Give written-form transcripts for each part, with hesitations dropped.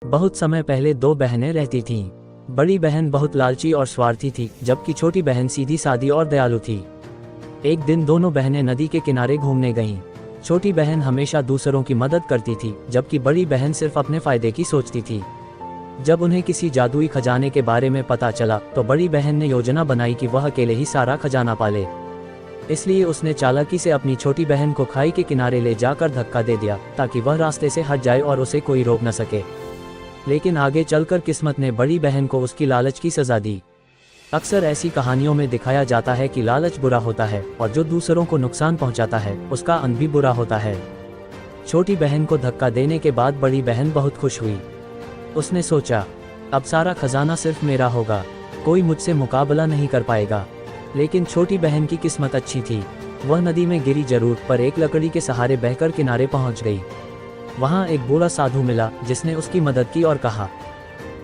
बहुत समय पहले दो बहनें रहती थीं। बड़ी बहन बहुत लालची और स्वार्थी थी, जबकि छोटी बहन सीधी सादी और दयालु थी। एक दिन दोनों बहनें नदी के किनारे घूमने गईं। छोटी बहन हमेशा दूसरों की मदद करती थी, जबकि बड़ी बहन सिर्फ अपने फायदे की सोचती थी। जब उन्हें किसी जादुई खजाने के बारे में पता चला तो बड़ी बहन ने योजना बनाई कि वह अकेले ही सारा खजाना पाले। इसलिए उसने चालाकी से अपनी छोटी बहन को खाई के किनारे ले जाकर धक्का दे दिया, ताकि वह रास्ते से हट जाए और उसे कोई रोक न सके। लेकिन आगे चलकर किस्मत ने बड़ी बहन को उसकी लालच की सजा दी। अक्सर ऐसी कहानियों में दिखाया जाता है कि लालच बुरा होता है और जो दूसरों को नुकसान पहुंचाता है उसका अंत भी बुरा होता है। छोटी बहन को धक्का देने के बाद बड़ी बहन बहुत खुश हुई। उसने सोचा, अब सारा खजाना सिर्फ मेरा होगा, कोई मुझसे मुकाबला नहीं कर पाएगा। लेकिन छोटी बहन की किस्मत अच्छी थी। वह नदी में गिरी जरूर, पर एक लकड़ी के सहारे बहकर किनारे पहुंच गई। वहां एक बूढ़ा साधु मिला जिसने उसकी मदद की और कहा,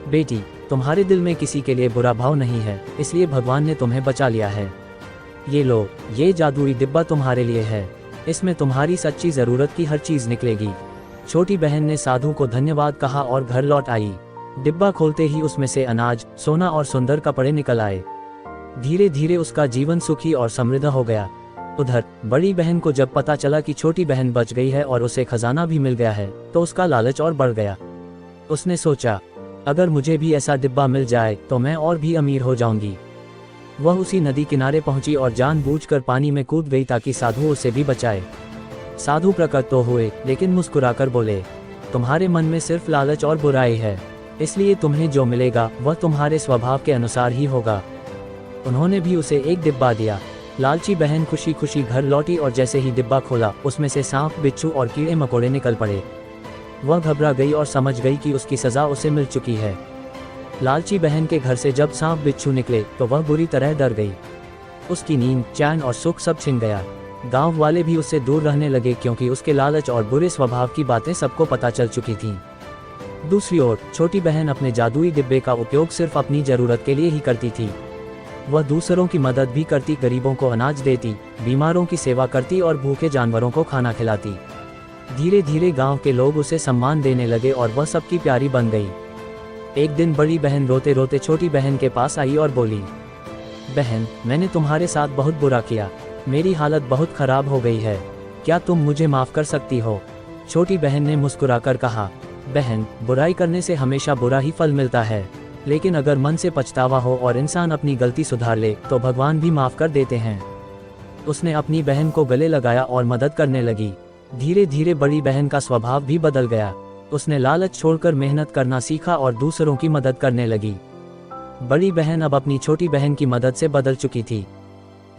बेटी, तुम्हारे दिल में किसी के लिए बुरा भाव नहीं है, इसलिए भगवान ने तुम्हें बचा लिया है। ये लो, ये जादुई डिब्बा तुम्हारे लिए है, इसमें तुम्हारी सच्ची जरूरत की हर चीज निकलेगी। छोटी बहन ने साधु को धन्यवाद कहा और घर लौट आई। डिब्बा खोलते ही उसमें से अनाज, सोना और सुंदर कपड़े निकल आए। धीरे धीरे उसका जीवन सुखी और समृद्ध हो गया। उधर बड़ी बहन को जब पता चला कि छोटी बहन बच गई है और उसे खजाना भी मिल गया है, तो उसका लालच और बढ़ गया। उसने सोचा, अगर मुझे भी ऐसा डिब्बा मिल जाए तो मैं और भी अमीर हो जाऊंगी। वह उसी नदी किनारे पहुंची और जानबूझकर पानी में कूद गई ताकि साधु उसे भी बचाए। साधु प्रकट तो हुए, लेकिन मुस्कुराकर बोले, तुम्हारे मन में सिर्फ लालच और बुराई है, इसलिए तुम्हें जो मिलेगा वह तुम्हारे स्वभाव के अनुसार ही होगा। उन्होंने भी उसे एक डिब्बा दिया। लालची बहन खुशी खुशी घर लौटी और जैसे ही डिब्बा खोला उसमें से सांप, बिच्छू और कीड़े मकोड़े निकल पड़े। वह घबरा गई और समझ गई कि उसकी सजा उसे मिल चुकी है। लालची बहन के घर से जब सांप बिच्छू निकले तो वह बुरी तरह डर गई। उसकी नींद, चैन और सुख सब छिन गया। गांव वाले भी उससे दूर रहने लगे, क्योंकि उसके लालच और बुरे स्वभाव की बातें सबको पता चल चुकी थीं। दूसरी ओर छोटी बहन अपने जादुई डिब्बे का उपयोग सिर्फ अपनी जरूरत के लिए ही करती थी। वह दूसरों की मदद भी करती, गरीबों को अनाज देती, बीमारों की सेवा करती और भूखे जानवरों को खाना खिलाती। धीरे धीरे गांव के लोग उसे सम्मान देने लगे और वह सबकी प्यारी बन गई। एक दिन बड़ी बहन रोते रोते छोटी बहन के पास आई और बोली, बहन, मैंने तुम्हारे साथ बहुत बुरा किया, मेरी हालत बहुत खराब हो गई है, क्या तुम मुझे माफ कर सकती हो? छोटी बहन ने मुस्कुराकर कहा, बहन, बुराई करने से हमेशा बुरा ही फल मिलता है, लेकिन अगर मन से पछतावा हो और इंसान अपनी गलती सुधार ले तो भगवान भी माफ कर देते हैं। उसने अपनी बहन को गले लगाया और मदद करने लगी। धीरे धीरे बड़ी बहन का स्वभाव भी बदल गया। उसने लालच छोड़कर मेहनत करना सीखा और दूसरों की मदद करने लगी। बड़ी बहन अब अपनी छोटी बहन की मदद से बदल चुकी थी।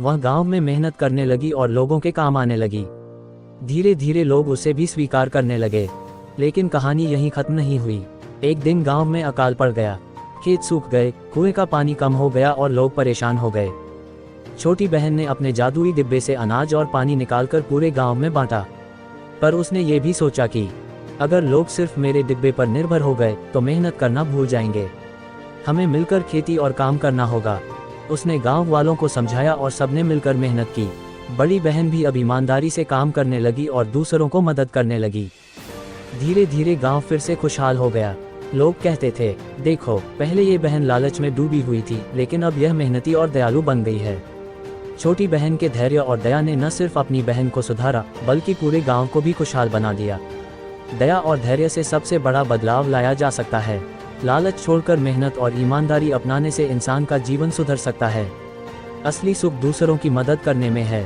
वह गांव में मेहनत करने लगी और लोगों के काम आने लगी। धीरे धीरे लोग उसे भी स्वीकार करने लगे। लेकिन कहानी यहीं खत्म नहीं हुई। एक दिन गांव में अकाल पड़ गया। खेत सूख गए, कुएं का पानी कम हो गया और लोग परेशान हो गए। छोटी बहन ने अपने जादुई डिब्बे से अनाज और पानी निकालकर पूरे गांव में बांटा। पर उसने ये भी सोचा कि अगर लोग सिर्फ मेरे डिब्बे पर निर्भर हो गए तो मेहनत करना भूल जाएंगे। हमें मिलकर खेती और काम करना होगा। उसने गांव वालों को समझाया और सबने मिलकर मेहनत की। बड़ी बहन भी अब ईमानदारी से काम करने लगी और दूसरों को मदद करने लगी। धीरे धीरे गांव फिर से खुशहाल हो गया। लोग कहते थे, देखो, पहले ये बहन लालच में डूबी हुई थी, लेकिन अब यह मेहनती और दयालु बन गई है। छोटी बहन के धैर्य और दया ने न सिर्फ अपनी बहन को सुधारा, बल्कि पूरे गांव को भी खुशहाल बना दिया। दया और धैर्य से सबसे बड़ा बदलाव लाया जा सकता है। लालच छोड़कर मेहनत और ईमानदारी अपनाने से इंसान का जीवन सुधर सकता है। असली सुख दूसरों की मदद करने में है।